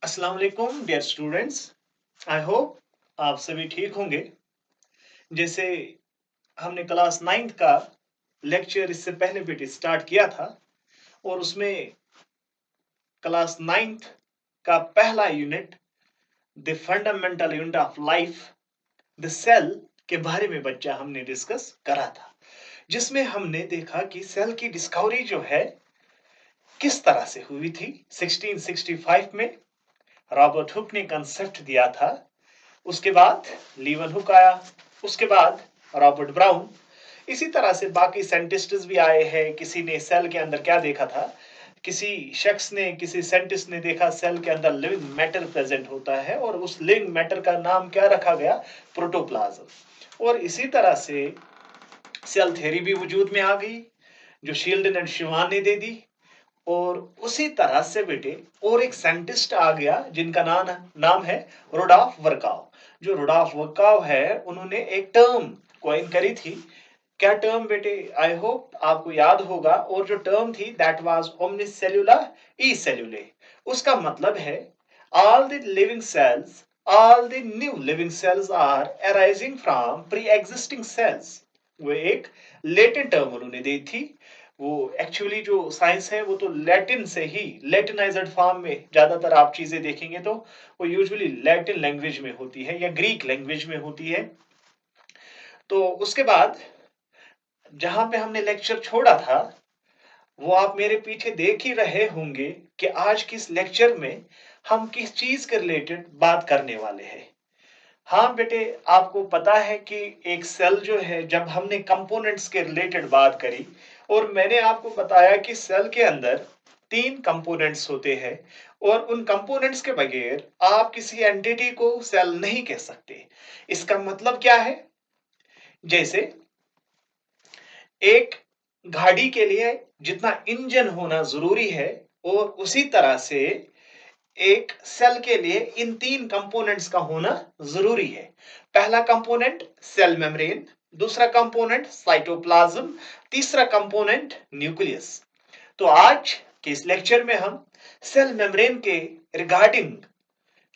अस्सलाम वालेकुम dear students. I hope आप सभी ठीक होंगे। जैसे हमने क्लास 9th का लेक्चर इससे पहले बेटे स्टार्ट किया था और उसमें क्लास 9th का पहला unit the fundamental unit of life the cell के बारे में बच्चा हमने डिस्कस करा था, जिसमें हमने देखा कि सेल की डिस्कवरी जो है किस तरह से हुई थी। 1665 में रॉबर्ट हुक ने कंसेप्ट दिया था। उसके बाद लीवन हुक आया, उसके बाद रॉबर्ट ब्राउन, इसी तरह से बाकी साइंटिस्ट्स भी आए हैं। किसी ने सेल के अंदर क्या देखा था, किसी शख्स ने, किसी साइंटिस्ट ने देखा सेल के अंदर लिविंग मैटर प्रेजेंट होता है और उस लिविंग मैटर का नाम क्या रखा गया, प्रोटोप्लाज्म। और इसी तरह से सेल थ्योरी भी वजूद में आ गई जो शील्डन एंड शिवान ने दे दी। और उसी तरह से बेटे और एक साइंटिस्ट आ गया जिनका नाम है रुडॉल्फ वर्काव। जो रुडॉल्फ वर्काव है, उन्होंने एक टर्म कॉइन करी थी। क्या टर्म बेटे, आई होप आपको याद होगा। और जो टर्म थी दैट वाज ओमनिसेल्युलर ई सेल्युले। उसका मतलब है all the living cells, all the new living cells are arising from pre existing cells. वो एक लेटिन टर्म उन्होंने दी थी। वो एक्चुअली जो साइंस है वो तो लैटिन से ही, लैटिनाइज्ड फॉर्म में ज्यादातर आप चीजें देखेंगे तो वो यूजुअली लैटिन लैंग्वेज में होती है या ग्रीक लैंग्वेज में होती है। तो उसके बाद जहां पे हमने लेक्चर छोड़ा था वो आप मेरे पीछे देख ही रहे होंगे कि आज किस लेक्चर में हम किस चीज के रिलेटेड बात करने वाले हैं। हाँ बेटे, आपको पता है कि एक सेल जो है, जब हमने कंपोनेंट्स के रिलेटेड बात करी और मैंने आपको बताया कि सेल के अंदर 3 कंपोनेंट्स होते हैं और उन कंपोनेंट्स के बगैर आप किसी एंटिटी को सेल नहीं कह सकते। इसका मतलब क्या है, जैसे एक गाड़ी के लिए जितना इंजन होना जरूरी है और उसी तरह से एक सेल के लिए इन 3 कंपोनेंट्स का होना जरूरी है। पहला कंपोनेंट सेल मेम्ब्रेन, दूसरा कंपोनेंट साइटोप्लाज्म, तीसरा कंपोनेंट न्यूक्लियस। तो आज के इस लेक्चर में हम सेल मेम्ब्रेन के रिगार्डिंग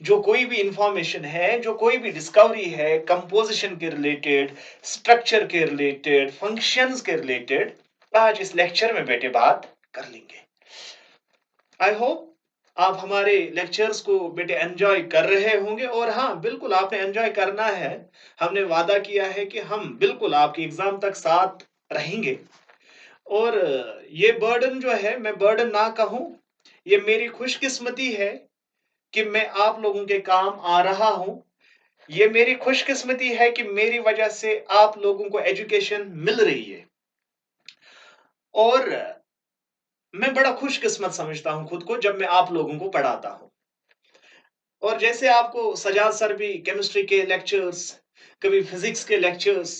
जो कोई भी इंफॉर्मेशन है, जो कोई भी डिस्कवरी है, कंपोजिशन के रिलेटेड, स्ट्रक्चर के रिलेटेड, फंक्शंस के रिलेटेड, आज इस लेक्चर में बेटे बात कर लेंगे। आई होप आप हमारे लेक्चर्स को बेटे एंजॉय कर रहे होंगे। और हाँ, बिल्कुल आपने एंजॉय करना है। हमने वादा किया है कि हम बिल्कुल आपके एग्जाम तक साथ रहेंगे। और ये बर्डन जो है, मैं बर्डन ना कहूं, ये मेरी खुशकिस्मती है कि मैं आप लोगों के काम आ रहा हूं। ये मेरी खुशकिस्मती है कि मेरी वजह से आप लोगों को एजुकेशन मिल रही है। और मैं बड़ा खुशकिस्मत समझता हूं खुद को जब मैं आप लोगों को पढ़ाता हूं। और जैसे आपको सजाद सर भी केमिस्ट्री के लेक्चर्स, कभी फिजिक्स के लेक्चर्स,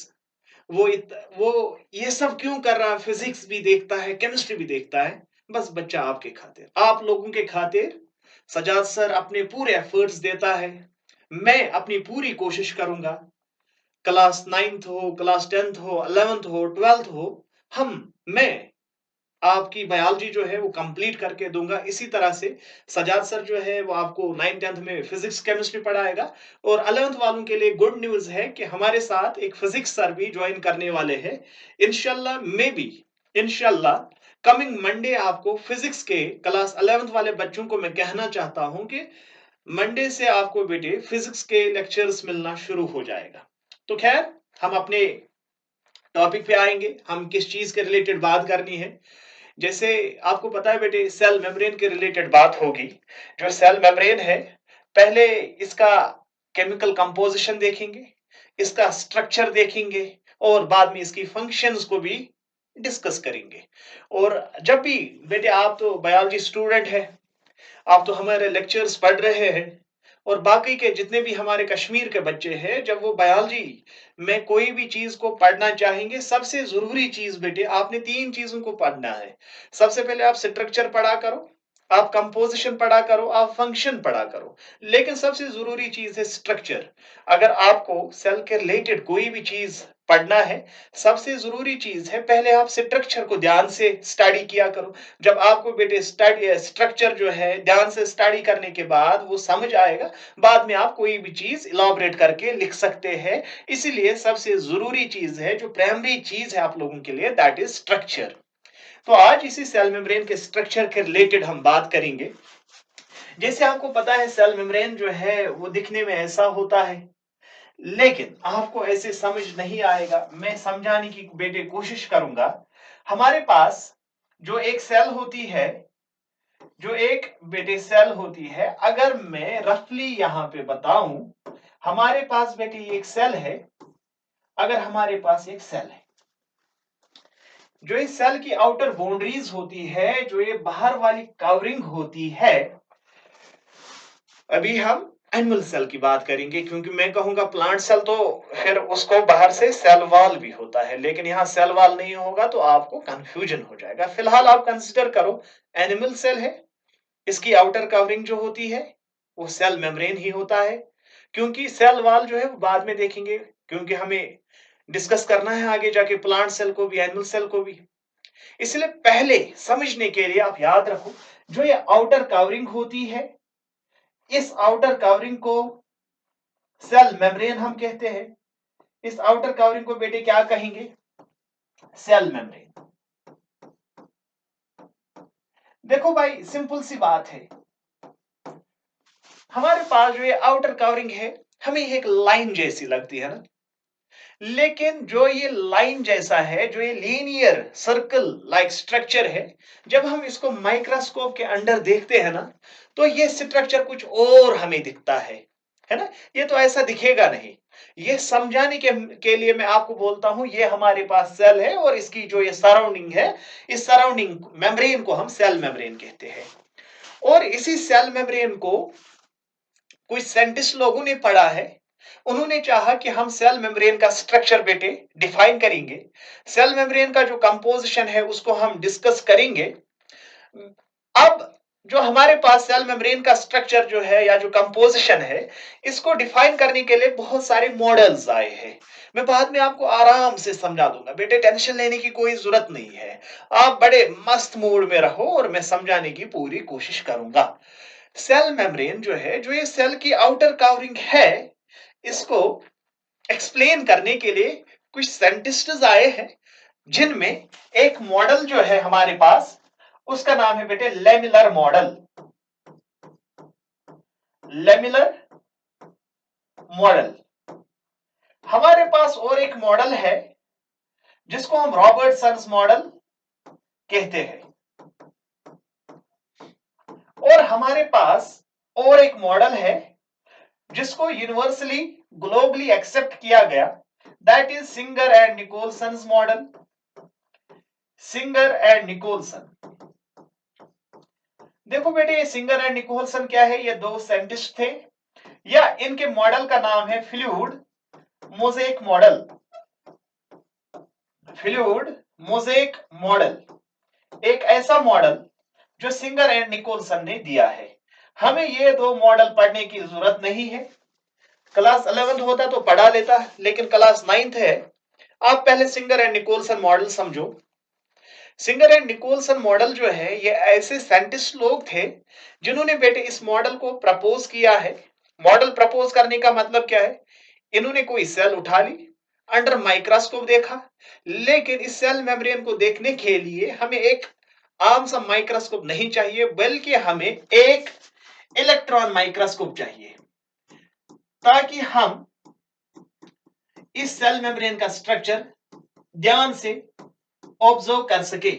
वो ये सब क्यों कर रहा है, फिजिक्स भी देखता है, केमिस्ट्री भी देखता है, बस बच्चा आपके खातिर, आप लोगों के खातिर सजाद सर अपने पूरे एफर्ट्स देता है। मैं अपनी पूरी कोशिश करूंगा, क्लास 9th हो, क्लास 10th हो, 11th हो, 12th हो, मैं आपकी बायोलॉजी जो है वो कंप्लीट करके दूंगा। इसी तरह से सजाद सर जो है वो आपको 9th 10th में फिजिक्स केमिस्ट्री पढ़ाएगा। और 11th वालों के लिए गुड न्यूज है कि हमारे साथ एक फिजिक्स सर भी ज्वाइन करने वाले हैं। इंशाल्लाह, मे बी, इंशाल्लाह कमिंग मंडे आपको फिजिक्स के क्लास 11th वाले बच्चों को मैं कहना चाहता हूं कि मंडे से आपको बेटे फिजिक्स के लेक्चर्स मिलना शुरू हो जाएगा। तो खैर, हम अपने टॉपिक पे आएंगे, हम किस चीज के रिलेटेड बात करनी है। जैसे आपको पता है बेटे, सेल मेम्ब्रेन के रिलेटेड बात होगी। जो सेल मेम्ब्रेन है, पहले इसका केमिकल कंपोजिशन देखेंगे, इसका स्ट्रक्चर देखेंगे और बाद में इसकी फंक्शंस को भी डिस्कस करेंगे। और जब भी बेटे, आप तो बायोलॉजी स्टूडेंट है, आप तो हमारे लेक्चर्स पढ़ रहे हैं, और बाकी के जितने भी हमारे कश्मीर के बच्चे हैं, जब वो बायोलॉजी में कोई भी चीज को पढ़ना चाहेंगे, सबसे जरूरी चीज बेटे, आपने 3 चीजों को पढ़ना है। सबसे पहले आप स्ट्रक्चर पढ़ा करो, आप कंपोजिशन पढ़ा करो, आप फंक्शन पढ़ा करो, लेकिन सबसे जरूरी चीज है स्ट्रक्चर। अगर आपको सेल के रिलेटेड कोई भी चीज पढ़ना है, सबसे जरूरी चीज है पहले आप स्ट्रक्चर को ध्यान से स्टडी किया करो। जब आपको बेटे स्टडी स्ट्रक्चर जो है ध्यान से स्टडी करने के बाद वो समझ आएगा, बाद में आप कोई भी चीज इलाबोरेट करके लिख सकते हैं। इसीलिए सबसे जरूरी चीज है, जो प्राइमरी चीज है आप लोगों के लिए, दैट इज स्ट्रक्चर। तो आज इसी सेल मेम्ब्रेन के स्ट्रक्चर के रिलेटेड हम बात करेंगे। जैसे आपको पता है सेल मेम्ब्रेन जो है वो दिखने में ऐसा होता है, लेकिन आपको ऐसे समझ नहीं आएगा, मैं समझाने की बेटे कोशिश करूंगा। हमारे पास जो एक सेल होती है, जो एक बेटे सेल होती है, अगर मैं रफली यहां पे बताऊं, हमारे पास बेटे ये एक सेल है। अगर हमारे पास एक सेल है, जो इस सेल की आउटर बाउंड्रीज होती है, जो ये बाहर वाली कवरिंग होती है, अभी हम एनिमल सेल की बात करेंगे, क्योंकि मैं कहूंगा प्लांट सेल तो फिर उसको बाहर से सेल वॉल भी होता है, लेकिन यहां सेल वॉल नहीं होगा तो आपको कंफ्यूजन हो जाएगा। फिलहाल आप कंसीडर करो एनिमल सेल है, इसकी आउटर कवरिंग जो होती है वो सेल मेम्ब्रेन ही होता है। क्योंकि सेल वॉल जो है वो बाद में देखेंगे, क्योंकि हमें डिस्कस करना है आगे जाके प्लांट सेल को भी एनिमल सेल को भी। इसलिए पहले समझने के लिए आप याद रखो, जो ये आउटर कवरिंग होती है, इस आउटर कवरिंग को सेल मेम्ब्रेन हम कहते हैं। इस आउटर कवरिंग को बेटे क्या कहेंगे? Cell membrane. देखो भाई, सिंपल सी बात है, हमारे पास जो ये आउटर कवरिंग है हमें एक लाइन जैसी लगती है ना, लेकिन जो ये लाइन जैसा है, जो ये लीनियर सर्कल लाइक स्ट्रक्चर है, जब हम इसको माइक्रोस्कोप के अंदर देखते हैं ना, तो ये स्ट्रक्चर कुछ और हमें दिखता है ना। ये तो ऐसा दिखेगा नहीं। ये समझाने के लिए मैं आपको बोलता हूं, ये हमारे पास सेल है और इसकी जो ये सराउंडिंग है, इस सराउंडिंग मेम्ब्रेन को हम सेल मेम्ब्रेन कहते हैं। और इसी सेल मेम्ब्रेन को कुछ साइंटिस्ट लोगों ने पढ़ा है। उन्होंने चाहा कि हम सेल मेम्ब्रेन का स्ट्रक्चर बेटे डिफाइन करेंगे, सेल मेम्ब्रेन का जो कंपोजिशन है उसको हम डिस्कस करेंगे। अब जो हमारे पास सेल मेम्ब्रेन का स्ट्रक्चर जो है या जो कंपोजिशन है, इसको डिफाइन करने के लिए बहुत सारे मॉडल्स आए हैं। मैं बाद में आपको आराम से समझा दूंगा, बेटे टेंशन लेने की कोई जरूरत नहीं है। आप बड़े मस्त मूड में रहो और मैं समझाने की पूरी कोशिश करूंगा। सेल मेम्ब्रेन जो है, जो ये सेल की आउटर कवरिंग है, इसको एक्सप्लेन करने के लिए कुछ साइंटिस्ट्स आए हैं, जिनमें एक मॉडल जो है हमारे पास, उसका नाम है बेटे लेमिलर मॉडल। Lamellar model. हमारे पास और एक मॉडल है जिसको हम रॉबर्टसन्स मॉडल कहते हैं। और हमारे पास और एक मॉडल है जिसको यूनिवर्सली ग्लोबली एक्सेप्ट किया गया, that is Singer and Nicolson's model. Singer and Nicolson. देखो बेटे, ये सिंगर एंड निकोलसन क्या है? ये दो साइंटिस्ट थे, या इनके मॉडल का नाम है fluid mosaic model. Fluid mosaic model एक ऐसा मॉडल जो सिंगर एंड निकोलसन ने दिया है। हमें ये दो मॉडल पढ़ने की जरूरत नहीं है, क्लास 11th होता तो पढ़ा लेता, लेकिन क्लास 9th है। आप पहले सिंगर एंड निकोलसन मॉडल समझो। सिंगर एंड निकोलसन मॉडल जो है, ये ऐसे साइंटिस्ट लोग थे जिन्होंने बेटे इस मॉडल को प्रपोज किया है। मॉडल प्रपोज करने का मतलब क्या है? इन्होंने कोई सेल उठा ली, अंडर माइक्रोस्कोप देखा, लेकिन इस सेल मेम्ब्रेन को देखने के लिए हमें एक आम सा माइक्रोस्कोप नहीं चाहिए, बल्कि हमें एक इलेक्ट्रॉन माइक्रोस्कोप चाहिए, ताकि हम इस सेल मेम्ब्रेन का स्ट्रक्चर ध्यान से ऑब्जर्व कर सके।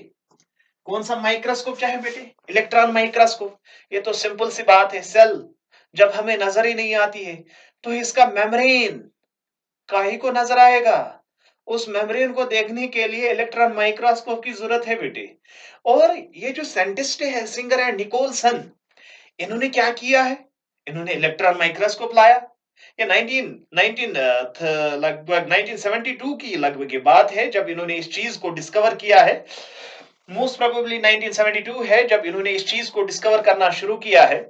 कौन सा माइक्रोस्कोप चाहे बेटे? Electron microscope. ये तो सिंपल सी बात है, सेल जब हमें नजर ही नहीं आती है तो इसका मेम्ब्रेन काहे को नजर आएगा? उस मेम्ब्रेन को देखने के लिए इलेक्ट्रॉन माइक्रोस्कोप की जरूरत है बेटे। और ये जो साइंटिस्ट है सिंगर एंड निकोलसन, इन्होंने क्या किया है? इन्होंने इलेक्ट्रॉन माइक्रोस्कोप लाया। ये 19 लगभग 1972 की लगभग की बात है जब इन्होंने इस चीज को डिस्कवर किया है। मोस्ट प्रोबेबली 1972 है जब इन्होंने इस चीज को डिस्कवर करना शुरू किया है,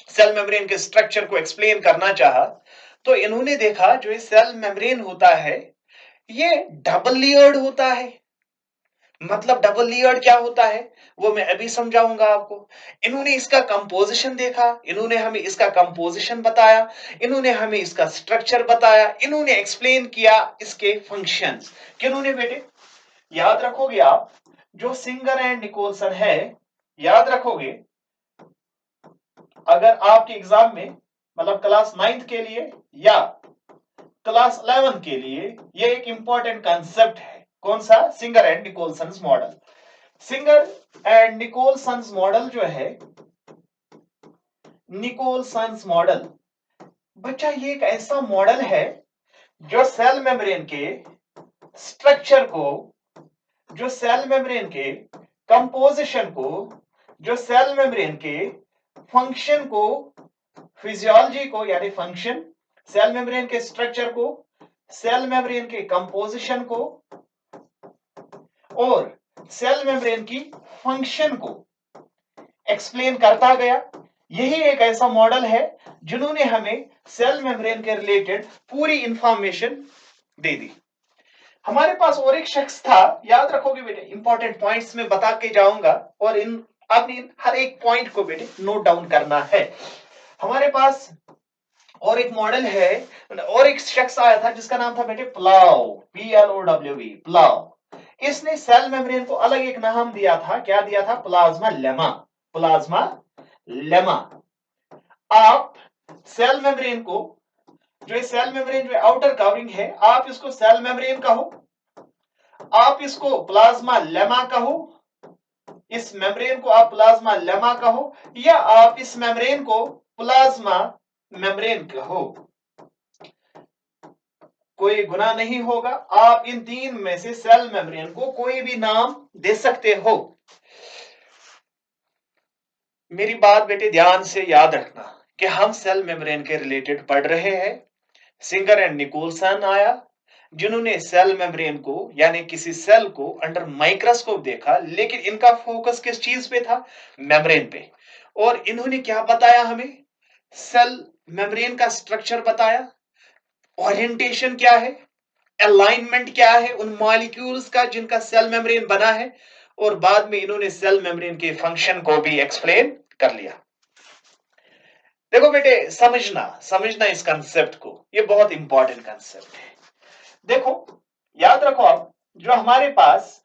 सेल मेम्ब्रेन के स्ट्रक्चर को एक्सप्लेन करना चाहा। तो इन्होंने देखा जो ये सेल मेम्ब्रेन होता है, ये डबल लेयर्ड होता है। मतलब डबल लेयर्ड क्या होता है वो मैं अभी समझाऊंगा आपको। इन्होंने इसका कंपोजिशन देखा, इन्होंने हमें इसका कंपोजिशन बताया, इन्होंने हमें इसका स्ट्रक्चर बताया, इन्होंने एक्सप्लेन किया इसके फंक्शंस। किन्होंने बेटे? याद रखोगे आप, जो सिंगर एंड निकोलसन है, याद रखोगे, अगर आपके एग्जाम में मतलब क्लास 9th के लिए या क्लास 11 के लिए ये एक इंपॉर्टेंट कंसेप्ट है। कौन सा? Singer and Nicolson's model. Singer and Nicolson's model जो है, निकोलसन्स मॉडल बच्चा ये एक ऐसा मॉडल है जो सेल मेम्ब्रेन के स्ट्रक्चर को, जो सेल मेम्ब्रेन के कंपोजिशन को, जो सेल मेम्ब्रेन के फंक्शन को, फिजियोलॉजी को यानी फंक्शन, सेल मेम्ब्रेन के स्ट्रक्चर को, सेल मेम्ब्रेन के कंपोजिशन को और सेल मेम्ब्रेन की फंक्शन को एक्सप्लेन करता गया। यही एक ऐसा मॉडल है जिन्होंने हमें सेल मेम्ब्रेन के रिलेटेड पूरी इंफॉर्मेशन दे दी। हमारे पास और एक शख्स था, याद रखोगे बेटे, इंपॉर्टेंट पॉइंट्स में बता के जाऊंगा और इन आपने हर एक पॉइंट को बेटे नोट डाउन करना है। हमारे पास और एक मॉडल है, और एक शख्स आया था जिसका नाम था बेटे प्लाव, PLOW, प्लाव। इसने सेल मेम्ब्रेन को अलग एक नाम दिया था, क्या दिया था? Plasma lemma, plasma lemma. आप सेल मेम्ब्रेन को, जो सेल मेम्ब्रेन जो आउटर कवरिंग है, आप इसको सेल मेम्ब्रेन कहो, आप इसको प्लाज्मा लेमा कहो, इस मेम्ब्रेन को आप प्लाज्मा लेमा कहो, या आप इस मेम्ब्रेन को प्लाज्मा मेम्ब्रेन कहो, कोई गुनाह नहीं होगा। आप इन तीन में से सेल मेम्ब्रेन को कोई भी नाम दे सकते हो। मेरी बात बेटे ध्यान से याद रखना कि हम सेल मेम्ब्रेन के रिलेटेड पढ़ रहे हैं। सिंगर एंड निकोलसन आया जिन्होंने सेल मेम्ब्रेन को यानी किसी सेल को अंडर माइक्रोस्कोप देखा, लेकिन इनका फोकस किस चीज पे था? मेम्ब्रेन पे। और इन्होंने क्या बताया हमें? सेल मेम्ब्रेन का स्ट्रक्चर बताया, ओरिएंटेशन क्या है, अलाइनमेंट क्या है उन मॉलिक्यूल्स का जिनका सेल मेम्ब्रेन बना है, और बाद में इन्होंने सेल मेम्ब्रेन के फंक्शन को भी एक्सप्लेन कर लिया। देखो बेटे, समझना समझना इस कंसेप्ट को, ये बहुत इंपॉर्टेंट कंसेप्ट है। देखो, याद रखो, आप जो हमारे पास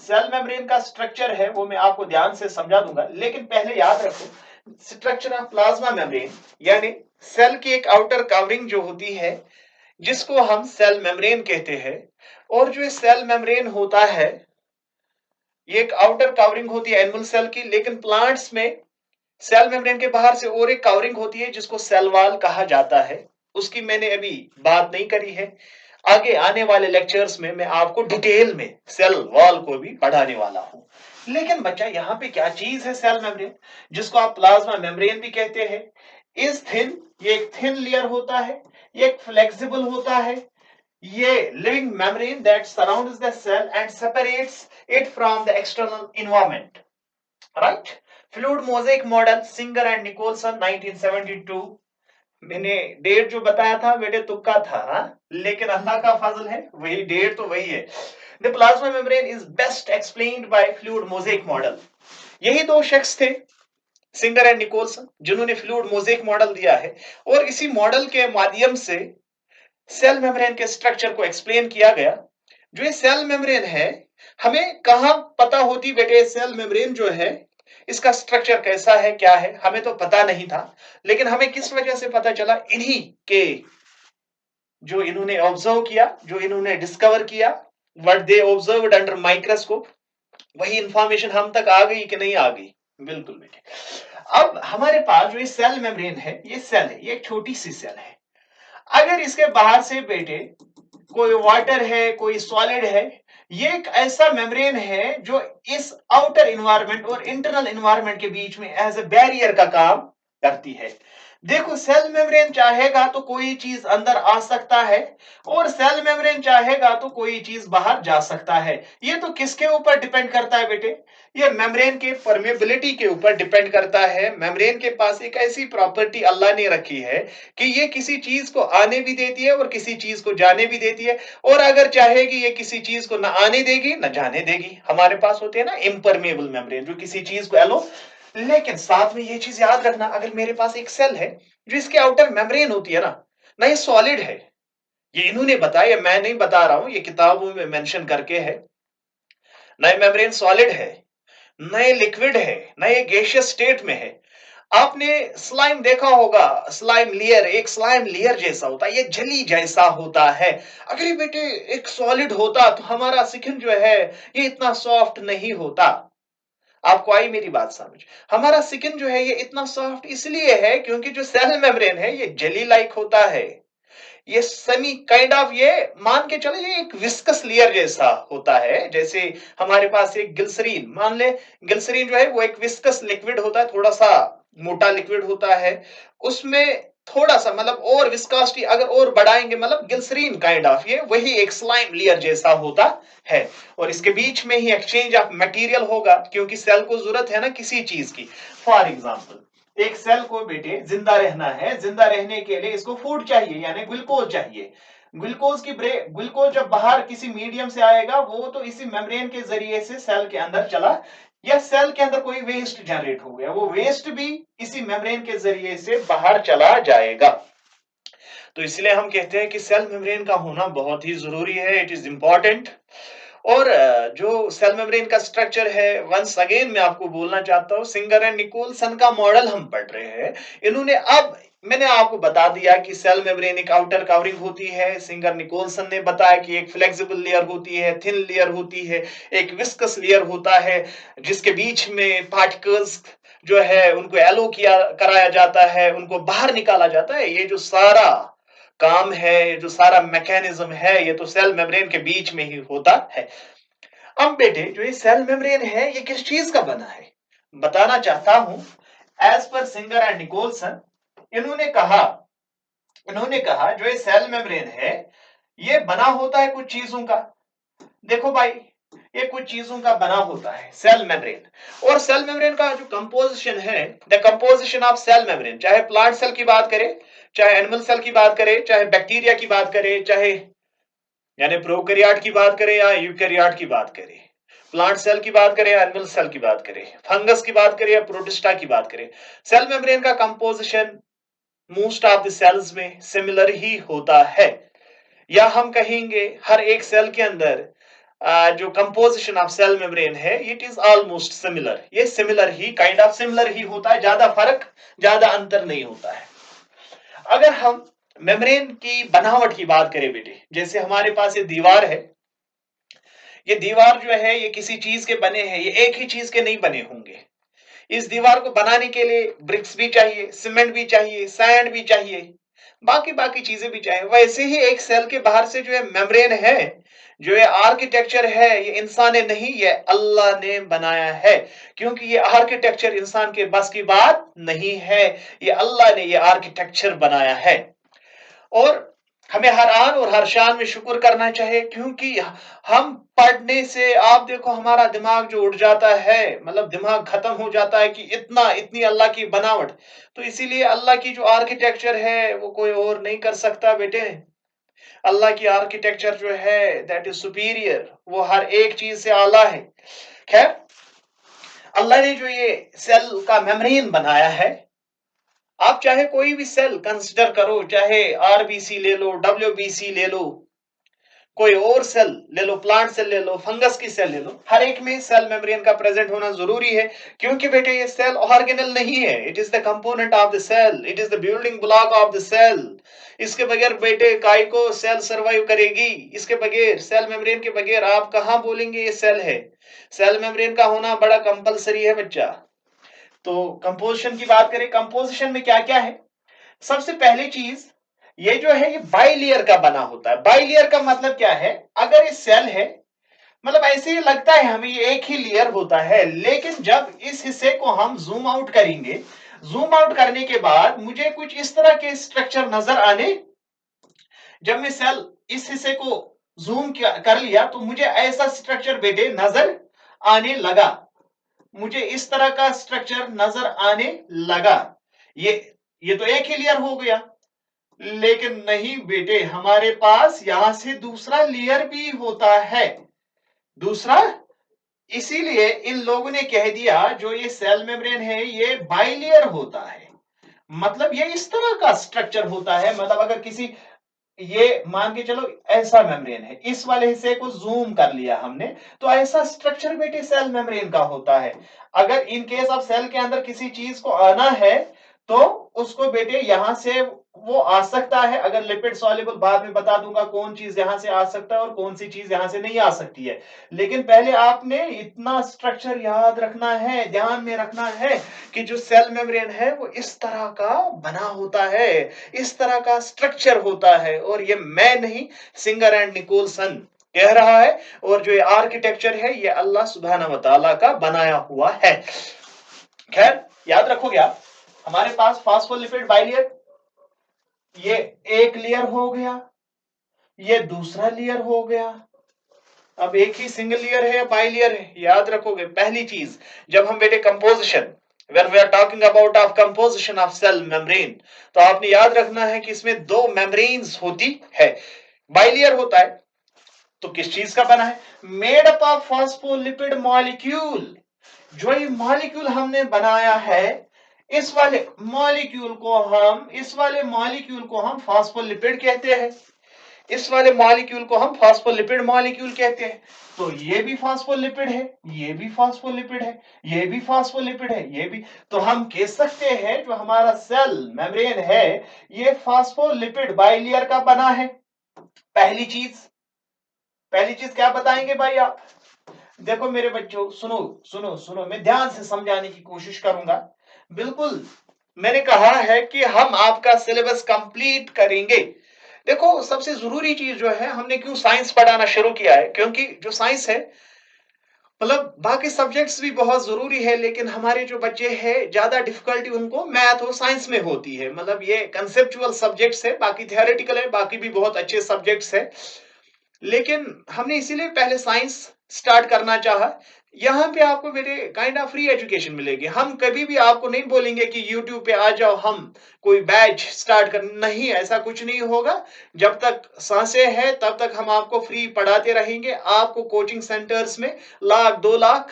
सेल मेम्ब्रेन का स्ट्रक्चर है वो मैं आपको ध्यान से समझा दूंगा, लेकिन पहले याद रखो स्ट्रक्चर ऑफ प्लाज्मा मेम्ब्रेन यानी सेल की एक आउटर कवरिंग जो होती है जिसको हम सेल मेम्ब्रेन कहते हैं। और जो सेल मेम्ब्रेन होता है ये एक आउटर कवरिंग होती है एनिमल सेल की, लेकिन प्लांट्स में सेल मेम्ब्रेन के बाहर से और एक कवरिंग होती है जिसको सेल वॉल कहा जाता है। उसकी मैंने अभी बात नहीं करी है, आगे आने वाले लेक्चर्स में मैं आपको डिटेल में सेल वॉल को भी पढ़ाने वाला हूं। लेकिन बच्चा यहाँ पे क्या चीज है सेल मेम्ब्रेन, जिसको आप प्लाज्मा मेम्ब्रेन भी कहते हैं? इज थिन, ये एक थिन लेयर होता है, ये एक फ्लेक्सिबल होता है, ये living membrane that surrounds the cell and separates it from the external environment, right? Fluid mosaic model, Singer and Nicolson 1972। मैंने डेट जो बताया था बेटे तुक्का था, लेकिन अल्लाह का फजल है, वही डेट तो वही है। The plasma membrane is best explained bye fluid mosaic model. यही दो शख्स थे, सिंगर एंड निकोलसन, जिन्होंने फ्लूइड मोज़ेक मॉडल दिया है, और इसी मॉडल के माध्यम से सेल मेम्ब्रेन के स्ट्रक्चर को एक्सप्लेन किया गया। जो ये सेल मेम्ब्रेन है, हमें कहां पता होती बेटे सेल मेम्ब्रेन जो है इसका स्ट्रक्चर कैसा है, क्या है, हमें तो पता नहीं था। लेकिन हमें किस वजह से पता चला? इन्हीं के जो इन्होंने ऑब्जर्व किया, जो इन्होंने डिस्कवर किया, what they observed under microscope, वही इंफॉर्मेशन हम तक आ गई कि नहीं आ गई? बिल्कुल बेटे। अब हमारे पास जो ये सेल मेम्ब्रेन है, ये सेल है, ये एक छोटी सी सेल है। अगर इसके बाहर से बेटे कोई वाटर है, कोई सॉलिड है, ये एक ऐसा मेम्ब्रेन है जो इस आउटर एनवायरनमेंट और इंटरनल एनवायरनमेंट के बीच में एज ए बैरियर का काम करती है। देखो, सेल मेम्ब्रेन चाहेगा तो कोई चीज अंदर आ सकता है और सेल मेम्ब्रेन चाहेगा तो कोई चीज बाहर जा सकता है। ये तो किसके ऊपर डिपेंड करता है बेटे? ये मेम्ब्रेन के परमेबिलिटी के ऊपर डिपेंड करता है। मेम्ब्रेन के पास एक ऐसी प्रॉपर्टी अल्लाह ने रखी है कि ये किसी चीज को आने भी देती है और किसी चीज को जाने भी देती है, और अगर चाहेगी ये किसी चीज को ना आने देगी ना जाने देगी। हमारे पास होते हैं ना इम्परमेबल मेम्ब्रेन, जो किसी चीज को एलो। लेकिन साथ में ये चीज याद रखना, अगर मेरे पास एक सेल है जो इसके आउटर मेम्ब्रेन होती है ना ये सॉलिड है। ये इन्होंने बताया, मैं नहीं बता रहा हूं, ये किताबों में मेंशन करके है। ना ये मेम्ब्रेन सॉलिड है, ना ये लिक्विड है, ना ये गैसियस स्टेट में है। आपने स्लाइम देखा होगा, स्लाइम लेयर, एक स्लाइम लेयर जैसा होता है, ये झिल्ली जैसा होता है। अगर ये बेटे एक सॉलिड होता तो हमारा स्किन जो है ये इतना सॉफ्ट नहीं होता। आपको आई मेरी बात समझ? हमारा स्किन जो है ये इतना सॉफ्ट इसलिए है क्योंकि जो सेल मेम्ब्रेन है ये जेली लाइक होता है। ये सेमी काइंड ऑफ, ये मान के चले ये एक विस्कस लेयर जैसा होता है। जैसे हमारे पास एक ग्लिसरीन, मान ले ग्लिसरीन जो है वो एक विस्कस लिक्विड होता है, थोड़ा सा मोटा लिक्विड होता है। उसमें थोड़ा सा मतलब और विस्कोसिटी अगर और बढ़ाएंगे, मतलब ग्लिसरीन काइंड ऑफ ये वही एक स्लाइम लेयर जैसा होता है। और इसके बीच में ही एक्सचेंज ऑफ मटेरियल होगा क्योंकि सेल को जरूरत है ना किसी चीज की। फॉर एग्जांपल, एक सेल को बेटे जिंदा रहना है, जिंदा रहने के लिए इसको फूड चाहिए यानी ग्लूकोज चाहिए। ग्लूकोज जब बाहर किसी मीडियम से आएगा वो तो इसी मेम्ब्रेन के जरिए से सेल के अंदर चला, या सेल के अंदर कोई वेस्ट जनरेट हो गया, वो वेस्ट भी इसी मेम्ब्रेन के जरिए से बाहर चला जाएगा। तो इसलिए हम कहते हैं कि सेल मेम्ब्रेन का होना बहुत ही जरूरी है, इट इज इंपॉर्टेंट। और जो सेल मेम्ब्रेन का स्ट्रक्चर है, वंस अगेन मैं आपको बोलना चाहता हूं, सिंगर एंड निकोलसन का मॉडल हम पढ़ रहे हैं। इन्होंने, अब मैंने आपको बता दिया कि सेल मेम्ब्रेन एक आउटर कवरिंग होती है। सिंगर निकोलसन ने बताया कि एक फ्लेक्सिबल लेयर होती है, थिन लेयर होती है, एक विस्कस लेयर होता है, जिसके बीच में पार्टिकल्स जो है उनको एलो किया कराया जाता है, उनको बाहर निकाला जाता है। ये जो सारा काम है, ये जो सारा मैकेनिज्म है, ये तो सेल मेम्ब्रेन के बीच में ही होता है। अब बेटे जो ये सेल मेम्ब्रेन है ये किस चीज का बना है बताना चाहता हूं। As per singer and Nicolson, इन्होंने कहा इन्होंने कहा जो ये सेल मेम्ब्रेन है ये बना होता है कुछ चीजों का। देखो भाई, ये कुछ चीजों का बना होता है सेल मेम्ब्रेन। और सेल मेम्ब्रेन का जो कंपोजिशन है, the composition of cell membrane, चाहे प्लांट सेल की बात करें, चाहे एनिमल सेल की बात करें, चाहे बैक्टीरिया की बात करें, चाहे यानी प्रोकैरियोट की बात करें या यूकैरियोट की बात करें, प्लांट सेल की बात करें या एनिमल सेल की बात करें, फंगस की बात करें या प्रोटिस्टा की बात करें, सेल मेम्ब्रेन का composition most of the cells में सिमिलर ही होता है। या हम कहेंगे हर एक सेल के अंदर जो कंपोजिशन ऑफ सेल मेम्ब्रेन है इट इज ऑलमोस्ट सिमिलर, ये सिमिलर ही, काइंड ऑफ सिमिलर ही होता है, ज्यादा फर्क, ज्यादा अंतर नहीं होता है। अगर हम मेम्ब्रेन की बनावट की बात करें बेटे, जैसे हमारे पास ये दीवार है, ये दीवार जो है ये किसी चीज के बने हैं, ये एक ही चीज के नहीं बने होंगे। इस दीवार को बनाने के लिए ब्रिक्स भी चाहिए, सीमेंट भी चाहिए, सैंड भी चाहिए, बाकी बाकी चीजें भी चाहिए। वैसे ही एक सेल के बाहर से जो है मेम्ब्रेन है, जो ये आर्किटेक्चर है, ये इंसान ने नहीं, ये अल्लाह ने बनाया है। क्योंकि ये आर्किटेक्चर इंसान के बस की बात नहीं है, ये अल्लाह ने ये आर्किटेक्चर बनाया है। और हमें हर आन और हर शान में शुक्र करना चाहिए, क्योंकि हम पढ़ने से आप देखो हमारा दिमाग जो उड़ जाता है, मतलब दिमाग खत्म हो जाता है कि इतना इतनी अल्लाह की बनावट। तो इसीलिए अल्लाह की जो आर्किटेक्चर है वो कोई और नहीं कर सकता बेटे। अल्लाह की आर्किटेक्चर जो है दैट इज सुपीरियर, वो हर एक चीज से आला है। खैर, अल्लाह ने जो ये सेल का मेम्ब्रेन बनाया है, आप चाहे कोई भी सेल कंसिडर करो, चाहे आरबीसी ले लो, डब्ल्यूबीसी ले लो, कोई और सेल ले लो, प्लांट सेल ले लो, फंगस की सेल ले लो, हर एक में सेल मेम्ब्रेन का प्रेजेंट होना जरूरी है। क्योंकि बेटे ये सेल ऑर्गेनल नहीं है, it is the component of the cell, it is the building block of the cell. इसके बगैर बेटे काय को सेल सरवाइव करेगी? इसके बगैर, सेल मेम्ब्रेन के बगैर आप कहां बोलेंगे ये सेल है? सेल मेम्ब्रेन का होना बड़ा कंपलसरी है बच्चा। तो कंपोजिशन की बात करें, कंपोजिशन में क्या क्या है? सबसे पहली चीज, ये जो है ये बाइलेयर का बना होता है। बाइलेयर का मतलब क्या है? अगर ये सेल है, मतलब ऐसे ही लगता है हमें ये एक ही लेयर होता है, लेकिन जब इस हिस्से को हम जूम आउट करेंगे, जूम आउट करने के बाद मुझे कुछ इस तरह के स्ट्रक्चर नजर आने, जब मैं सेल इस हिस्से को जूम कर लिया तो मुझे ऐसा स्ट्रक्चर बेटे नजर आने लगा, मुझे इस तरह का स्ट्रक्चर नजर आने लगा। ये तो एक ही लेयर हो गया, लेकिन नहीं बेटे, हमारे पास यहां से दूसरा लेयर भी होता है, दूसरा। इसीलिए इन लोगों ने कह दिया जो ये सेल मेम्ब्रेन है ये बाइलेयर होता है, मतलब ये इस तरह का स्ट्रक्चर होता है। मतलब अगर किसी, ये मान के चलो ऐसा मेम्ब्रेन है, इस वाले हिस्से को जूम कर लिया हमने, तो ऐसा स्ट्रक्चर बेटे सेल मेम्ब्रेन का होता है। अगर इन केस ऑफ सेल के अंदर किसी चीज को आना है तो उसको बेटे यहां से वो आ सकता है। अगर लिपिड सॉल्युबल, बाद में बता दूंगा कौन चीज यहां से आ सकता है और कौन सी चीज यहां से नहीं आ सकती है, लेकिन पहले आपने इतना स्ट्रक्चर याद रखना है, ध्यान में रखना है कि जो सेल मेम्ब्रेन है वो इस तरह का बना होता है, इस तरह का स्ट्रक्चर होता है। और ये मैं नहीं, सिंगर एंड निकोलसन कह रहा है, और जो ये आर्किटेक्चर है ये अल्लाह सुब्हाना व तआला का बनाया हुआ है। खैर याद रखोगे आप, हमारे पास फास्फोलिपिड बाइलेयर, ये एक लेयर हो गया, ये दूसरा लेयर हो गया। अब एक ही सिंगल लेयर है या बाइलेयर है, याद रखोगे पहली चीज, जब हम बेटे composition, when we are talking about of composition of cell membrane, तो आपने याद रखना है कि इसमें दो मेम्ब्रेन्स होती है। बाइलेयर होता है तो किस चीज का बना है, made up of phospholipid molecule. जो ये मॉलिक्यूल हमने बनाया है, इस वाले मॉलिक्यूल को हम फॉस्फोलिपिड कहते हैं, इस वाले मॉलिक्यूल को हम फॉस्फोलिपिड मॉलिक्यूल कहते हैं। तो ये भी फॉस्फोलिपिड है, ये भी फॉस्फोलिपिड है, ये भी फॉस्फोलिपिड है, ये भी। तो हम कह सकते हैं जो हमारा सेल मेम्ब्रेन है ये फॉस्फोलिपिड बाइलेयर का बना है। पहली चीज क्या बताएंगे भाई आप, देखो मेरे बच्चों, सुनो सुनो सुनो, मैं ध्यान से समझाने की कोशिश करूंगा। बिल्कुल, मैंने कहा है कि हम आपका सिलेबस कंप्लीट करेंगे। देखो सबसे जरूरी चीज जो है, हमने क्यों साइंस पढ़ाना शुरू किया है, क्योंकि जो साइंस है, मतलब बाकी सब्जेक्ट्स भी बहुत जरूरी है, लेकिन हमारे जो बच्चे हैं ज्यादा डिफिकल्टी उनको मैथ और साइंस में होती है। मतलब ये कंसेप्चुअल सब्जेक्ट्स है, बाकी थियोरेटिकल है, बाकी भी बहुत अच्छे सब्जेक्ट्स है, लेकिन हमने इसीलिए पहले साइंस स्टार्ट करना चाहा। यहाँ पे आपको बेटे काइंड ऑफ फ्री एजुकेशन मिलेगी। हम कभी भी आपको नहीं बोलेंगे कि यूट्यूब पे आ जाओ, हम कोई बैच स्टार्ट कर, नहीं, ऐसा कुछ नहीं होगा। जब तक सांसें हैं तब तक हम आपको फ्री पढ़ाते रहेंगे। आपको कोचिंग सेंटर्स में 1 लाख 2 लाख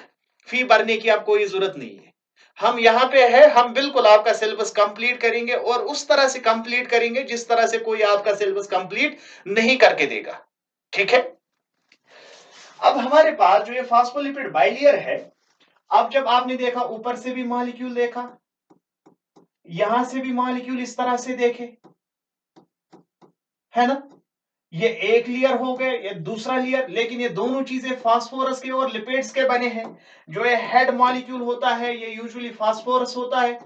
फी भरने की आप कोई जरूरत नहीं है। हम यहाँ पे है, हम बिल्कुल आपका सिलेबस कंप्लीट करेंगे, और उस तरह से कंप्लीट करेंगे जिस तरह से कोई आपका सिलेबस कंप्लीट नहीं करके देगा। ठीक है, अब हमारे पास जो ये फास्फोलिपिड बाइलेयर है, अब जब आपने देखा ऊपर से भी मॉलिक्यूल देखा, यहां से भी मॉलिक्यूल इस तरह से देखे, है ना, ये एक लेयर हो गए, ये दूसरा लेयर, लेकिन ये दोनों चीजें फास्फोरस के और लिपिड्स के बने हैं। जो ये हेड मॉलिक्यूल होता है ये यूजुअली फास्फोरस होता है,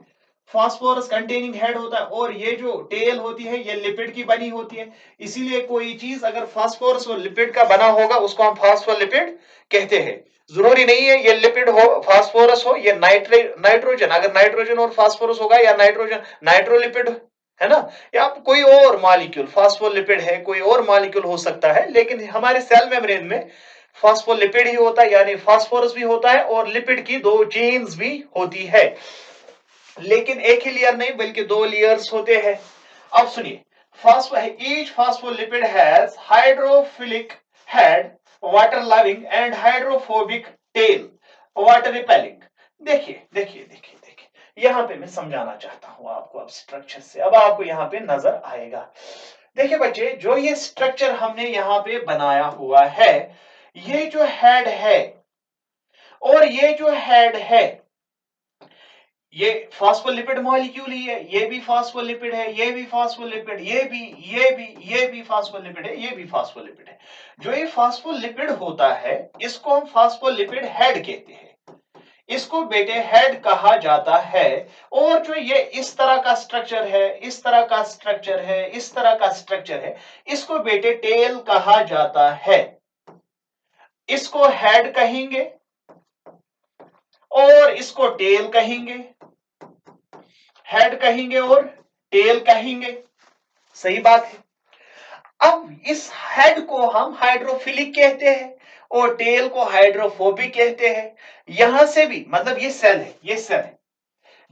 फास्फोरस कंटेनिंग हेड होता है, और ये जो टेल होती है ये लिपिड की बनी होती है। इसीलिए कोई चीज अगर फास्फोरस और लिपिड का बना होगा उसको हम फास्फोलिपिड कहते हैं। जरूरी नहीं है ये लिपिड हो, फास्फोरस हो, ये नाइट्रोजन, अगर नाइट्रोजन और फास्फोरस होगा, या नाइट्रोजन नाइट्रोलिपिड, है ना, या कोई और मॉलिक्यूल, फास्फोलिपिड है, कोई और मॉलिक्यूल हो सकता है, लेकिन हमारे सेल मेम्ब्रेन में फास्फोलिपिड ही होता है, यानी फास्फोरस भी होता है और लिपिड की 2 चेन्स भी होती है। लेकिन एक ही लेयर नहीं बल्कि 2 लेयर्स होते हैं। अब सुनिए, each phospholipid has hydrophilic head, water loving and hydrophobic tail, water repelling। देखिए देखिए देखिए देखिए, यहां पे मैं समझाना चाहता हूं आपको अब स्ट्रक्चर से, अब आपको यहां पे नजर आएगा। देखिए बच्चे, जो ये स्ट्रक्चर हमने यहां पे बनाया हुआ है, ये जो हेड है और ये जो हेड है, ये फास्फोलिपिड मॉलिक्यूल ही है, ये भी फास्फोलिपिड है, ये भी फास्फोलिपिड, ये भी फास्फोलिपिड है, ये भी फास्फोलिपिड है। जो ये फास्फोलिपिड होता है इसको हम फास्फोलिपिड हेड कहते हैं, इसको बेटे हेड कहा जाता है। और जो ये इस तरह का स्ट्रक्चर है, इस तरह का स्ट्रक्चर है, इस तरह का स्ट्रक्चर है, इसको बेटे टेल कहा जाता है। इसको हेड कहेंगे और इसको टेल कहेंगे। हेड कहेंगे और टेल कहेंगे, सही बात है। अब इस हेड को हम हाइड्रोफिलिक कहते हैं और टेल को हाइड्रोफोबिक कहते हैं। यहां से भी मतलब ये सेल है, ये सेल है,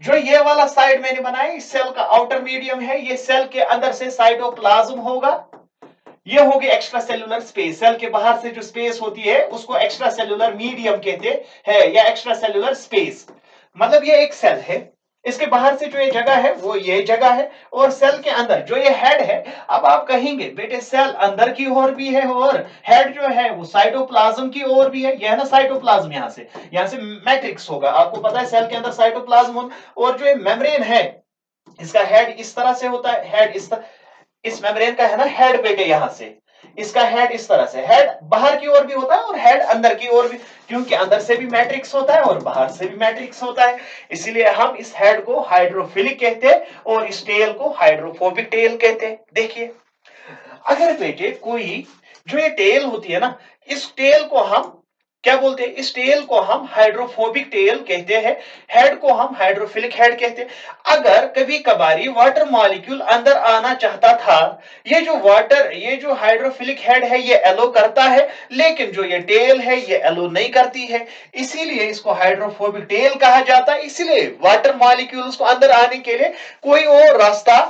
जो ये वाला साइड मैंने बनाया इस सेल का आउटर मीडियम है, ये सेल के अंदर से साइटोप्लाज्म होगा, ये होगी एक्स्ट्रा सेलुलर स्पेस। सेल के बाहर से जो स्पेस होती है उसको एक्स्ट्रा सेलुलर मीडियम कहते हैं या एक्स्ट्रा सेलुलर स्पेस। मतलब ये एक सेल है, इसके बाहर से जो ये जगह है वो ये जगह है, और सेल के अंदर जो ये हेड है, अब आप कहेंगे बेटे सेल अंदर की ओर भी है और हेड जो है वो साइटोप्लाज्म की ओर भी है। यह है ना साइटोप्लाज्म, यहां से मैट्रिक्स होगा, आपको पता है सेल के अंदर साइटोप्लाज्म, और जो ये मेम्ब्रेन है इसका हेड इस तरह से होता है, हेड इस मेम्ब्रेन का है ना हेड बेटे, यहां से इसका हेड इस तरह से, हेड बाहर की ओर भी होता है और हेड अंदर की ओर भी, क्योंकि अंदर से भी मैट्रिक्स होता है और बाहर से भी मैट्रिक्स होता है, इसीलिए हम इस हेड को हाइड्रोफिलिक कहते हैं और इस टेल को हाइड्रोफोबिक टेल कहते हैं। देखिए अगर बेटे कोई जो ये टेल होती है ना, इस टेल को हम क्या बोलते हैं, इस टेल को हम हाइड्रोफोबिक टेल कहते हैं, हेड को हम हाइड्रोफिलिक हेड कहते हैं। अगर कभी कभारी वाटर मॉलिक्यूल अंदर आना चाहता था, ये जो हाइड्रोफिलिक हेड है ये एलो करता है, लेकिन जो ये टेल है ये एलो नहीं करती है, इसीलिए इसको हाइड्रोफोबिक टेल कहा जाता है। इसीलिए वाटर मॉलिक्यूल्स को अंदर आने के लिए कोई और रास्ता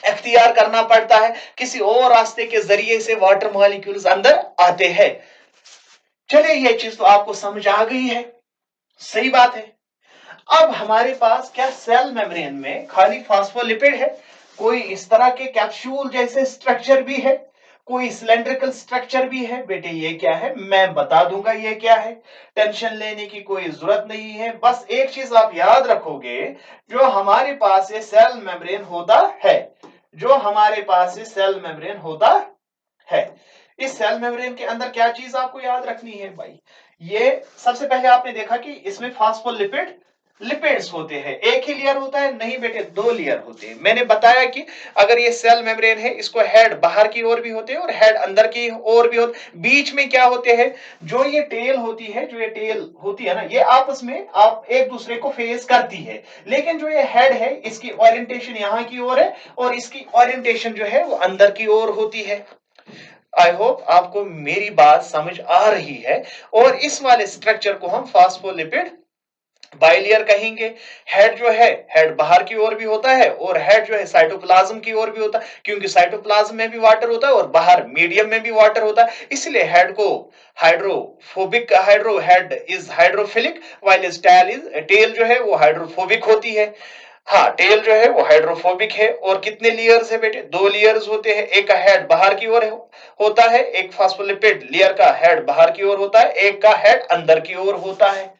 इख्तियार करना पड़ता है, किसी और रास्ते के जरिए से वाटर मॉलिक्यूल्स अंदर आते हैं। चलिए ये चीज तो आपको समझ आ गई है, सही बात है। अब हमारे पास क्या सेल मेम्ब्रेन में खाली फास्फोलिपिड है, कोई इस तरह के कैप्सूल जैसे स्ट्रक्चर भी है, कोई सिलेंड्रिकल स्ट्रक्चर भी है। बेटे ये क्या है मैं बता दूंगा ये क्या है, टेंशन लेने की कोई जरूरत नहीं है। बस एक चीज आप याद रखोगे, जो हमारे पास ये सेल मेम्ब्रेन होता है, जो हमारे पास ये सेल मेम्ब्रेन होता है, इस सेल मेम्ब्रेन के अंदर क्या चीज आपको याद रखनी है भाई, ये सबसे पहले आपने देखा कि इसमें फास्फोलिपिड लिपिड्स होते हैं। एक ही लेयर होता है? नहीं बेटे, दो लेयर होते हैं। मैंने बताया कि अगर ये सेल मेम्ब्रेन है, इसको हेड बाहर की ओर भी होते हैं और हेड अंदर की ओर भी होते। बीच में क्या होते हैं, जो ये टेल होती है, जो ये टेल होती है ना, ये आपस में आप एक दूसरे को फेस करती है, लेकिन जो ये हेड है इसकी ओरिएंटेशन यहाँ की ओर है और इसकी ओरिएंटेशन जो है वो अंदर की ओर होती है। आई होप आपको मेरी बात समझ आ रही है। और इस वाले स्ट्रक्चर को हम फास्फोलिपिड बाइलेयर कहेंगे। हेड जो है, हेड बाहर की ओर भी होता है और हेड जो है साइटोप्लाज्म की ओर भी होता है, क्योंकि साइटोप्लाज्म में भी वाटर होता है और बाहर मीडियम में भी वाटर होता है, इसलिए हेड को hydrophobic, head is hydrophilic while tail जो है वो हाइड्रोफोबिक होती है। हाँ, टेल जो है वो हाइड्रोफोबिक है। और कितने लेयर्स है बेटे, दो लेयर्स होते हैं, एक का हेड बाहर की ओर होता है, एक फास्फोलिपिड लेयर का हेड बाहर की ओर होता है, एक का हेड अंदर की ओर होता है।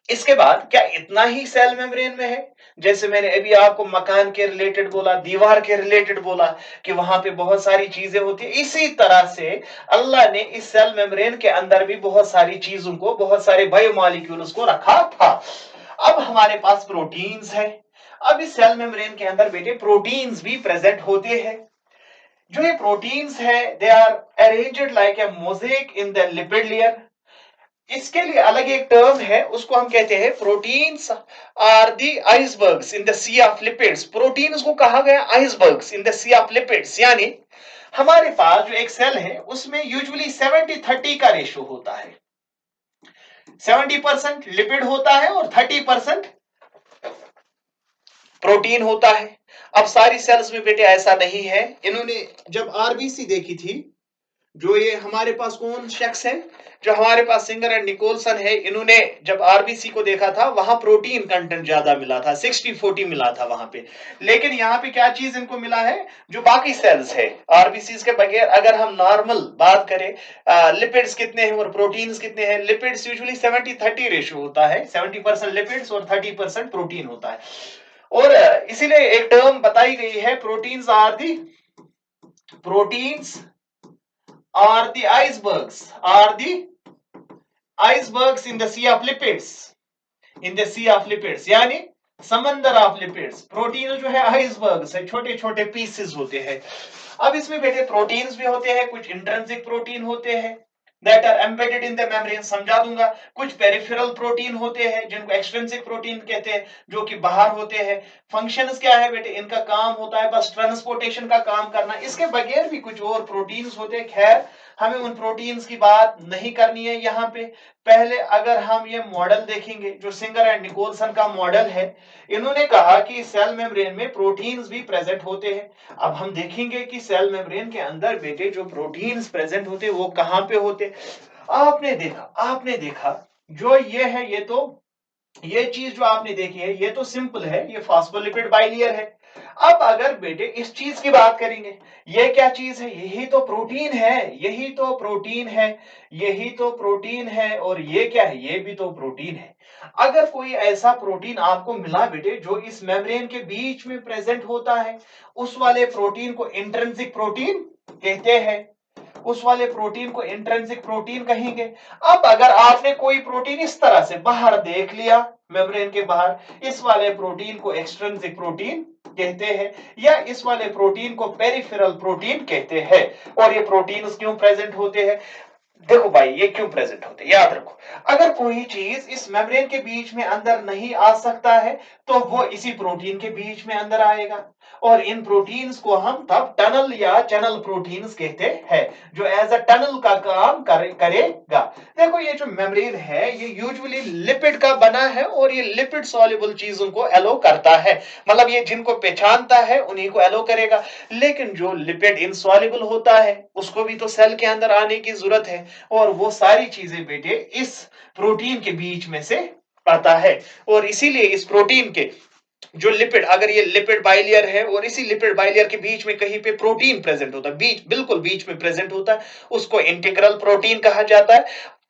इसके बाद क्या इतना ही सेल मेम्ब्रेन में है? जैसे मैंने अभी आपको मकान के रिलेटेड बोला, दीवार के रिलेटेड बोला कि वहां पे बहुत सारी चीजें होती है, इसी तरह से अल्लाह ने इस सेल मेम्ब्रेन के अंदर भी बहुत सारी चीजों को, बहुत सारे बायोमॉलिक्यूल्स को रखा था। अब हमारे पास प्रोटीन्स है। अब इस सेल मेम्ब्रेन के अंदर बेटे प्रोटीन्स भी प्रेजेंट होते हैं। जो ये प्रोटीन्स है, they are arranged like a mosaic in the lipid layer. इसके लिए अलग एक टर्म है, उसको हम कहते हैं proteins are the icebergs in the sea of lipids. Proteins को कहा गया icebergs in the sea of lipids, यानी हमारे पास जो एक सेल है उसमें यूजुअली 70-30 का रेशो होता है। 70% लिपिड होता है और 30% प्रोटीन होता है। अब सारी सेल्स में बेटे ऐसा नहीं है। इन्होंने जब आरबीसी देखी थी, जो ये हमारे पास कौन शख्स है, जो हमारे पास सिंगर एंड निकोलसन है, इन्होंने जब आरबीसी को देखा था वहां प्रोटीन कंटेंट ज्यादा मिला था, 60-40 मिला था वहां पे। लेकिन यहाँ पे क्या चीज इनको मिला है, जो बाकी सेल्स है आरबीसी के बगैर, अगर हम नॉर्मल बात करें लिपिड्स कितने हैं और प्रोटीन्स कितने हैं, लिपिड्स यूजुअली 70-30 रेशियो होता है, 70% लिपिड्स और 30% प्रोटीन होता है। और इसीलिए एक टर्म बताई गई है, proteins are the icebergs in the sea of lipids, यानी समंदर ऑफ लिपिड्स। प्रोटीन जो है आइसबर्ग्स है, छोटे छोटे पीसेस होते हैं। अब इसमें बेटे प्रोटीन्स भी होते हैं, कुछ इंट्रिंसिक प्रोटीन होते हैं that are embedded in the membrane समझा दूंगा। कुछ पेरिफेरल प्रोटीन होते हैं जिनको एक्सट्रिंसिक प्रोटीन कहते हैं, जो कि बाहर होते हैं। फंक्शंस क्या है बेटे, इनका काम होता है बस ट्रांसपोर्टेशन का काम करना, इसके बगैर भी कुछ और प्रोटीन्स होते हैं। खैर हमें उन प्रोटीन्स की बात नहीं करनी है यहाँ पे। पहले अगर हम ये मॉडल देखेंगे जो सिंगर एंड निकोलसन का मॉडल है, इन्होंने कहा कि सेल मेम्ब्रेन में प्रोटीन्स भी प्रेजेंट होते हैं। अब हम देखेंगे कि सेल मेम्ब्रेन के अंदर बेटे जो प्रोटीन्स प्रेजेंट होते हैं वो कहां पे होते। आपने देखा जो ये है, ये चीज जो आपने देखी है ये तो सिंपल है, ये फास्फोलिपिड बाइलेयर है। अब अगर बेटे इस चीज की बात करेंगे, ये क्या चीज है, यही तो प्रोटीन है, यही तो प्रोटीन है, यही तो प्रोटीन है, और ये क्या है, ये भी तो प्रोटीन है। अगर कोई ऐसा प्रोटीन आपको मिला बेटे जो इस मेम्ब्रेन के बीच में प्रेजेंट होता है, उस वाले प्रोटीन को इंट्रिंसिक प्रोटीन कहते हैं, उस वाले प्रोटीन को इंट्रिंसिक प्रोटीन कहेंगे। अब अगर आपने कोई प्रोटीन इस तरह से बाहर देख लिया मेम्ब्रेन के बाहर, इस वाले प्रोटीन को एक्सट्रिंसिक प्रोटीन कहते हैं, या इस वाले प्रोटीन को पेरिफेरल प्रोटीन कहते हैं। और ये प्रोटीन्स क्यों प्रेजेंट होते हैं, देखो भाई ये क्यों प्रेजेंट होते हैं, याद रखो। अगर कोई चीज इस मेम्ब्रेन के बीच में अंदर नहीं आ सकता है तो वो इसी प्रोटीन के बीच में अंदर आएगा, और इन प्रोटीन्स को हम तब टनल या चैनल प्रोटीन्स कहते हैं, जो एज अ टनल का काम करेगा। देखो ये जो मेम्ब्रेन है ये यूजुअली लिपिड का बना है, और ये लिपिड सॉल्युबल चीजों को एलो करता है, मतलब ये जिनको पहचानता है उन्हीं को एलो करेगा। लेकिन जो लिपिड इनसॉल्युबल होता है उसको भी तो सेल के अंदर आने की जरूरत है, और वो सारी चीजें बेटे इस प्रोटीन के बीच में से आता है। और इसीलिए इस प्रोटीन के जो लिपिड, अगर ये लिपिड बाइलियर है और इसी लिपिड बाइलियर के बीच में कहीं पे प्रोटीन प्रेजेंट होता है, बिल्कुल बीच में प्रेजेंट होता है, उसको इंटीग्रल प्रोटीन कहा जाता है।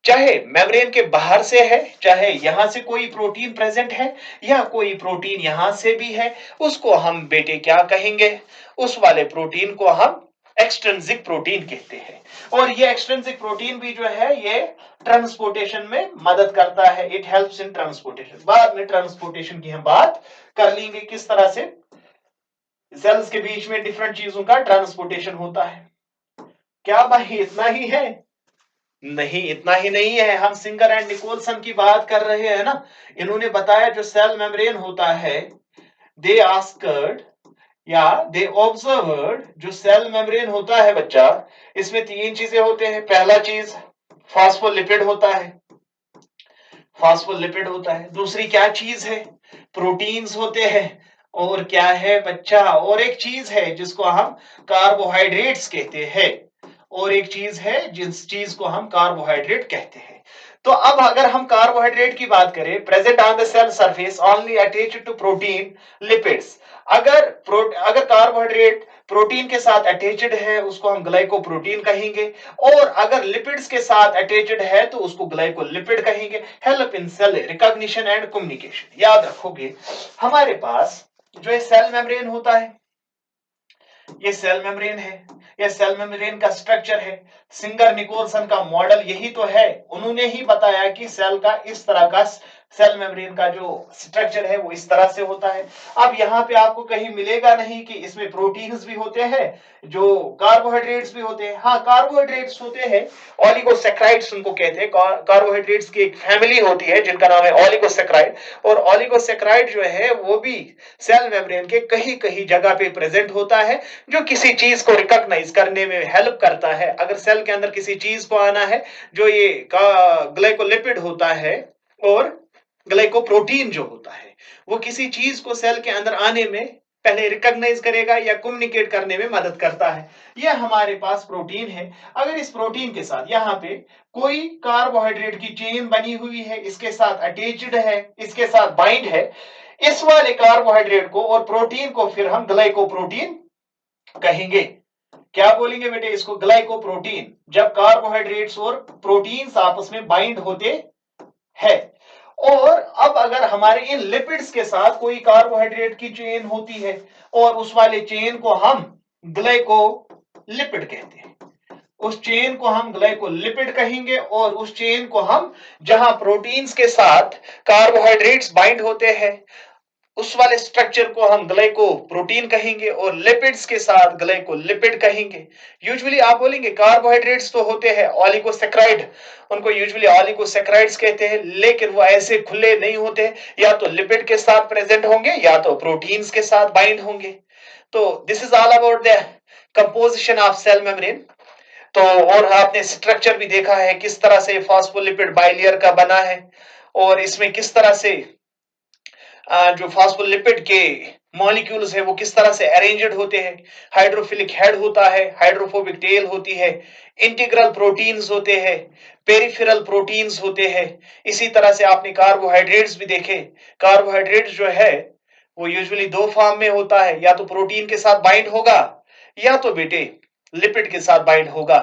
चाहे मेम्ब्रेन के बाहर से है, चाहे यहां से कोई प्रोटीन प्रेजेंट है, या कोई प्रोटीन यहां से भी है, उसको हम बेटे क्या कहेंगे, उस वाले प्रोटीन को हम एक्सट्रिंसिक प्रोटीन कहते हैं। और ये एक्सट्रिंसिक प्रोटीन भी जो है ये ट्रांसपोर्टेशन में मदद करता है, इट हेल्प्स इन ट्रांसपोर्टेशन। बाद में ट्रांसपोर्टेशन की हम बात कर लेंगे, किस तरह से सेल्स के बीच में डिफरेंट चीजों का ट्रांसपोर्टेशन होता है। क्या भाई इतना ही है, नहीं इतना ही नहीं है, हम सिंगर एंड निकोलसन की बात कर रहे हैं ना। इन्होंने बताया जो सेल मेम्ब्रेन होता है, दे आस्क्ड या दे ऑब्जर्वर्ड, जो सेल मेम्ब्रेन होता है बच्चा, इसमें तीन चीजें होते हैं। पहला चीज फास्फोलिपिड होता है, फास्फोलिपिड होता है। दूसरी क्या चीज है, प्रोटीन्स होते हैं। और क्या है बच्चा, और एक चीज है जिसको हम कार्बोहाइड्रेट्स कहते हैं, और एक चीज है जिस चीज को हम कार्बोहाइड्रेट कहते हैं। तो अब अगर हम कार्बोहाइड्रेट की बात करें, present on the cell surface only attached to protein lipids. अगर कार्बोहाइड्रेट प्रोटीन के साथ अटैच्ड है उसको हम ग्लाइकोप्रोटीन कहेंगे, और अगर लिपिड्स के साथ अटैच्ड है तो उसको ग्लाइकोलिपिड कहेंगे। Help in cell recognition and communication. याद रखोगे हमारे पास जो ये सेल मेम्ब्रेन होता है, ये सेल मेम्ब्रेन है, ये सेल मेम्ब्रेन का स्ट्रक्चर है। सिंगर निकोलसन का मॉडल यही तो है, उन्होंने ही बताया कि सेल का इस तरह का, सेल मेम्ब्रेन का जो स्ट्रक्चर है वो इस तरह से होता है। अब यहाँ पे आपको कहीं मिलेगा नहीं कि इसमें प्रोटीन्स भी होते हैं, जो कार्बोहाइड्रेट्स भी होते हैं। हाँ कार्बोहाइड्रेट्स होते हैं, ओलिगोसैकेराइड्स उनको कहते हैं। कार्बोहाइड्रेट्स की एक फैमिली होती है जिनका नाम है ओलिगोसैकेराइड, और ओलिगोसैकेराइड जो है वो भी सेल मेम्ब्रेन के कहीं कहीं जगह पे प्रेजेंट होता है, जो किसी चीज को रिकॉग्नाइज करने में हेल्प करता है। अगर सेल के अंदर किसी चीज को आना है, जो ये ग्लाइकोलिपिड होता है और ग्लाइकोप्रोटीन जो होता है, वो किसी चीज को सेल के अंदर आने में पहले रिकॉग्नाइज करेगा या कम्युनिकेट करने में मदद करता है। यह हमारे पास प्रोटीन है। अगर इस प्रोटीन के साथ यहाँ पे कोई कार्बोहाइड्रेट की चेन बनी हुई है, इसके साथ अटैच्ड है, इसके साथ बाइंड है, इस वाले कार्बोहाइड्रेट को और प्रोटीन को फिर हम ग्लाइकोप्रोटीन कहेंगे। क्या बोलेंगे बेटे इसको, ग्लाइकोप्रोटीन। जब कार्बोहाइड्रेट्स और प्रोटीन्स आपस में बाइंड होते हैं। और अब अगर हमारे इन लिपिड्स के साथ कोई कार्बोहाइड्रेट की चेन होती है, और उस वाले चेन को हम ग्लाइकोलिपिड कहते हैं, उस चेन को हम ग्लाइकोलिपिड कहेंगे, और उस चेन को हम, जहां प्रोटीन्स के साथ कार्बोहाइड्रेट्स बाइंड होते हैं, उस वाले स्ट्रक्चर को हम ग्लाइकोप्रोटीन कहेंगे और लिपिड्स के साथ ग्लाइकोलिपिड कहेंगे। यूजुअली आप बोलेंगे कार्बोहाइड्रेट्स तो होते हैं ऑलिगोसैकेराइड, उनको यूजुअली ऑलिगोसैकेराइड्स कहते हैं, लेकिन वो ऐसे खुले नहीं होते, या तो लिपिड के साथ प्रेजेंट होंगे या तो प्रोटीन्स के साथ बाइंड होंगे। तो this is all about the composition of cell membrane. तो और आपने स्ट्रक्चर भी देखा है किस तरह से फॉस्फोलिपिड बाइलेयर का बना है, और इसमें किस तरह से जो फॉस्फोलिपिड के मॉलिक्यूल्स है वो किस तरह से अरेंज्ड होते हैं। हाइड्रोफिलिक हेड होता है, हाइड्रोफोबिक टेल होती है, इंटीग्रल प्रोटीन्स होते हैं, पेरिफेरल प्रोटीन्स होते हैं। इसी तरह से आपने कार्बोहाइड्रेट्स भी देखे। कार्बोहाइड्रेट्स जो है वो यूजुअली दो फॉर्म में होता है, या तो प्रोटीन के साथ बाइंड होगा या तो बेटे लिपिड के साथ बाइंड होगा।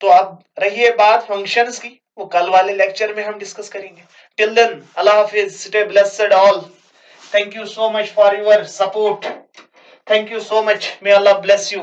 तो अब रही है बात फंक्शंस की, वो कल वाले लेक्चर में हम डिस्कस करेंगे। टिल देन अल्लाह हाफिज, stay blessed all. Thank you so much for your support. Thank you so much. May Allah bless you.